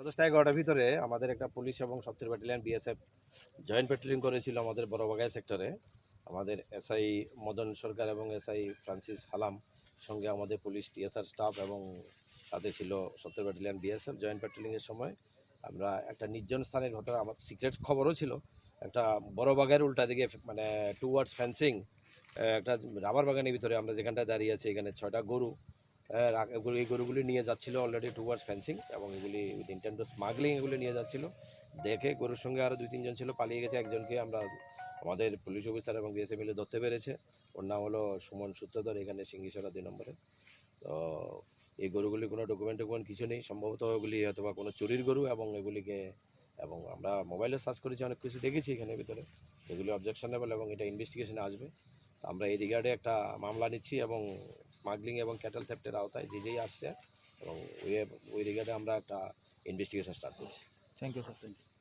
11টার ভিতরে আমাদের একটা পুলিশ এবং ৭০ ব্যাটালিয়ন বিএসএফ জয়েন্ট প্যাট্রোলিং করেছিল আমাদের বড়বাগাই সেক্টরে। আমাদের এসআই মদন সরকার এবং এসআই ফ্রান্সিস সালাম সঙ্গে আমাদের পুলিশ টিএসআর স্টাফ এবং সাথে ছিল ৭০ ব্যাটালিয়ন বিএসএফ জয়েন্ট প্যাট্রোলিংয়ের সময় আমরা একটা নির্জন স্থানের ঘটনা, আমার সিক্রেট খবরও ছিল। একটা বড়বাগের উল্টা দিকে মানে টুয়ার্ডস ফেন্সিং একটা রাবার বাগানের ভিতরে আমরা যেখানটায় দাঁড়িয়ে আছি, এখানে 6টা গরু এই গরুগুলি নিয়ে যাচ্ছিল অলরেডি টুয়ার্ডস ফেন্সিং, এবং এগুলি উইথ ইন্টেন্ট টু স্মাগলিং এগুলি নিয়ে যাচ্ছিল। দেখে গরুর সঙ্গে আরও 2-3 জন ছিল, পালিয়ে গেছে। একজনকে আমরা আমাদের পুলিশ অফিসার এবং বিএসএফ মিলে ধরতে পেরেছে। ওর নাম হলো সুমন সূত্রধর, এখানে সিঙ্গিসরা 2 নম্বরে। তো এই গরুগুলি কোনো ডকুমেন্ট কিছু নেই, সম্ভবত ওগুলি হয়তো বা কোনো চুরির গরু, এবং এগুলিকে এবং আমরা মোবাইলে সার্চ করেছি, অনেক কিছু দেখেছি এখানের ভিতরে, এগুলি অবজেকশনেবল এবং এটা ইনভেস্টিগেশনে আসবে। আমরা এই রিগার্ডে একটা মামলা নিচ্ছি এবং স্মাগলিং এবং ক্যাটেল থেফটের আওতায় যেই আসছে, এবং ওই রিগার্ডে আমরা একটা ইনভেস্টিগেশন স্টার্ট করছি। Thank you sir.